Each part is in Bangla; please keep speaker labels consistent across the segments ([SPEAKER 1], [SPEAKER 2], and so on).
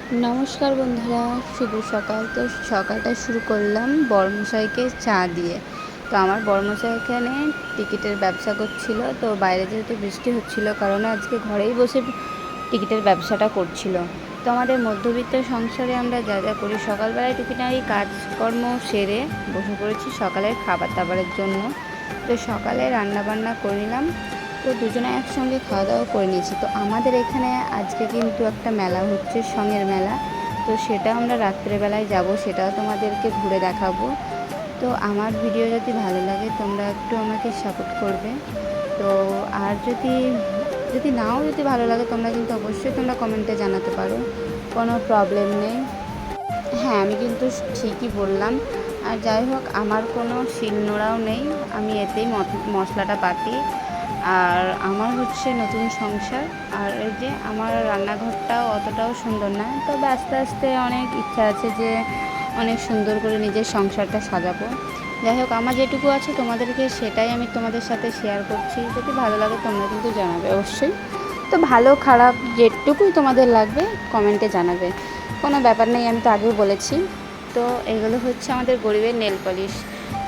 [SPEAKER 1] নমস্কার বন্ধুরা, শুভ সকাল। তো সকালটা শুরু করলাম বড়মশাইকে চা দিয়ে। তো আমার বড়মশাই এখানে টিকিটের ব্যবসা করছিল। তো বাইরে যেহেতু বৃষ্টি হচ্ছিল কারণে আজকে ঘরেই বসে টিকিটের ব্যবসাটা করছিল। তো আমাদের মধ্যবিত্ত সংসারে আমরা যা যা করি, সকালবেলায় টুকিটাকি কাজকর্ম সেরে বসে পড়েছি সকালের খাবার দাবারের জন্য। তো সকালে রান্নাবান্না করে নিলাম, তো দুজনে একসঙ্গে খাওয়া দাওয়া করে নিয়েছি। তো আমাদের এখানে আজকে কিন্তু একটা মেলা হচ্ছে, সঙের মেলা। তো সেটা আমরা রাত্রেবেলায় যাব, সেটাও তোমাদেরকে ঘুরে দেখাবো। তো আমার ভিডিও যদি ভালো লাগে তোমরা একটু আমাকে সাপোর্ট করবে। তো আর যদি নাও যদি ভালো লাগে তোমরা কিন্তু অবশ্যই তোমরা কমেন্টে জানাতে পারো, কোনো প্রবলেম নেই। হ্যাঁ, আমি কিন্তু ঠিকই বললাম। আর যাই হোক, আমার কোনো শিলনোড়াও নেই, আমি এতেই মশলাটা বাটি। আর আমার হচ্ছে নতুন সংসার, আর এই যে আমার রান্নাঘরটাও অতটাও সুন্দর না, তবে আস্তে আস্তে অনেক ইচ্ছা আছে যে অনেক সুন্দর করে নিজের সংসারটা সাজাবো। যাই হোক, আমার যেটুকু আছে তোমাদেরকে সেটাই আমি তোমাদের সাথে শেয়ার করছি। যদি ভালো লাগে তোমরা কিন্তু জানাবে অবশ্যই। তো ভালো খারাপ যেটুকুই তোমাদের লাগবে কমেন্টে জানাবে, কোনো ব্যাপার নেই, আমি তো আগেও বলেছি। তো এগুলো হচ্ছে আমাদের গরিবের নেল পলিশ।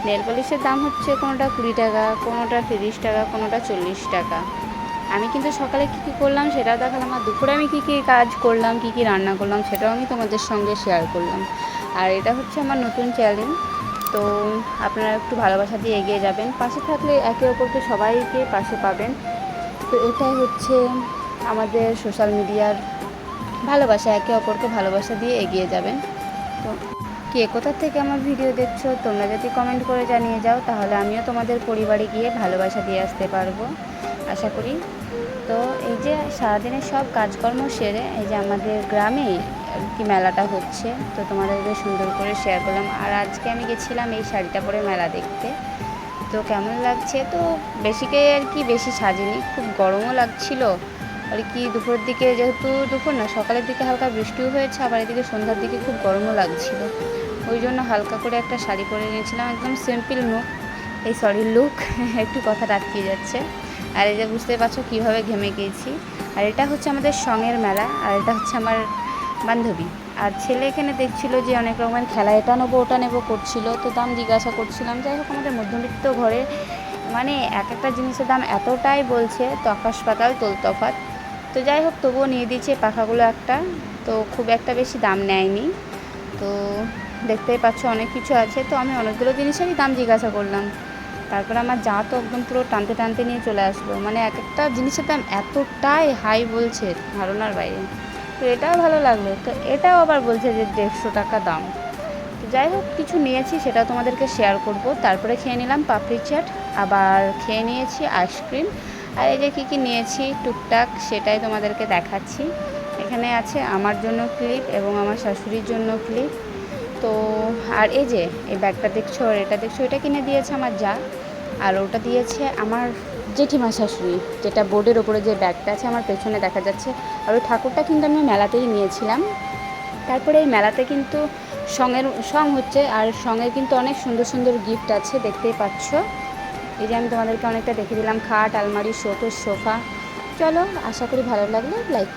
[SPEAKER 1] নেল পলিশের দাম হচ্ছে কোনোটা 20 টাকা, কোনোটা 30 টাকা, কোনোটা 40 টাকা। আমি কিন্তু সকালে কী কী করলাম সেটাও দেখালাম, আর দুপুরে আমি কী কী কাজ করলাম, কী কী রান্না করলাম সেটাও আমি তোমাদের সঙ্গে শেয়ার করলাম। আর এটা হচ্ছে আমার নতুন চ্যানেল। তো আপনারা একটু ভালোবাসা দিয়ে এগিয়ে যাবেন, পাশে থাকলে একে অপরকে সবাইকে পাশে পাবেন। তো এটাই হচ্ছে আমাদের সোশ্যাল মিডিয়ার ভালোবাসা, একে অপরকে ভালোবাসা দিয়ে এগিয়ে যাবেন। তো কে কোথা থেকে আমার ভিডিও দেখছো তোমরা যদি কমেন্ট করে জানিয়ে যাও, তাহলে আমিও তোমাদের পরিবারে গিয়ে ভালোবাসা দিয়ে আসতে পারবো, আশা করি। তো এই যে সারাদিনের সব কাজকর্ম সেরে এই যে আমাদের গ্রামে আর কি মেলাটা হচ্ছে, তো তোমাদেরকে সুন্দর করে শেয়ার করলাম। আর আজকে আমি গেছিলাম এই শাড়িটা পরে মেলা দেখতে। তো কেমন লাগছে, তো বেশিকে আর কি বেশি সাজিনি, খুব গরমও লাগছিল আর কি। দুপুরের দিকে, যেহেতু দুপুর না সকালের দিকে হালকা বৃষ্টিও হয়েছে, আবার এদিকে সন্ধ্যার দিকে খুব গরমও লাগছিল, ওই জন্য হালকা করে একটা শাড়ি পরে নিয়েছিলাম, একদম সিম্পল লুক একটু কথাটা আটকে যাচ্ছে। আর এই যে বুঝতে পারছো কীভাবে ঘেমে গিয়েছি। আর এটা হচ্ছে আমাদের সঙের মেলা, আর এটা হচ্ছে আমার বান্ধবী। আর ছেলে এখানে দেখছিল যে অনেক রকমের খেলা, এটা নেবো ওটা নেবো করছিল, তো দাম জিজ্ঞাসা করছিলাম। যাই হোক, আমাদের মধ্যবিত্ত ঘরে মানে এক একটা জিনিসের দাম এতটাই বলছে, তো আকাশ পাতাল তোল তফাৎ। তো যাই হোক, তবুও নিয়ে দিয়েছে পাখাগুলো একটা, তো খুব একটা বেশি দাম নেয়নি। তো দেখতেই পাচ্ছ অনেক কিছু আছে, তো আমি অনেকগুলো জিনিসেরই দাম জিজ্ঞাসা করলাম। তারপরে আমার যা তো একদম পুরো টানতে টানতে নিয়ে চলে আসলো, মানে এক একটা জিনিসের দাম এতটাই হাই বলছে, ধারণার বাইরে। তো এটাও ভালো লাগলো, তো এটাও আবার বলছে যে 150 টাকা দাম। তো যাই হোক, কিছু নিয়েছি সেটাও তোমাদেরকে শেয়ার করব। তারপরে খেয়ে নিলাম পাপড়ি চাট, আবার খেয়ে নিয়েছি আইসক্রিম। আর এই যে কী কী নিয়েছি টুকটাক সেটাই তোমাদেরকে দেখাচ্ছি। এখানে আছে আমার জন্য ক্লিপ এবং আমার শাশুড়ির জন্য ক্লিপ। তো আর এই যে এই ব্যাগটা দেখছো আর এটা দেখছো, এটা কিনে দিয়েছে আমার যা। আর ওটা দিয়েছে আমার জেঠিমা শাশুড়ি, যেটা বোর্ডের ওপরে যে ব্যাগটা আছে আমার পেছনে দেখা যাচ্ছে। আর ওই ঠাকুরটা কিন্তু আমি মেলাতেই নিয়েছিলাম। তারপরে এই মেলাতে কিন্তু সং হচ্ছে, আর সঙের কিন্তু অনেক সুন্দর সুন্দর গিফট আছে, দেখতেই পাচ্ছ। এই যে আমি তোমাদেরকে অনেকটা দেখে দিলাম, খাট, আলমারি, শোকেস, সোফা। চলো, আশা করি ভালো লাগলে লাইক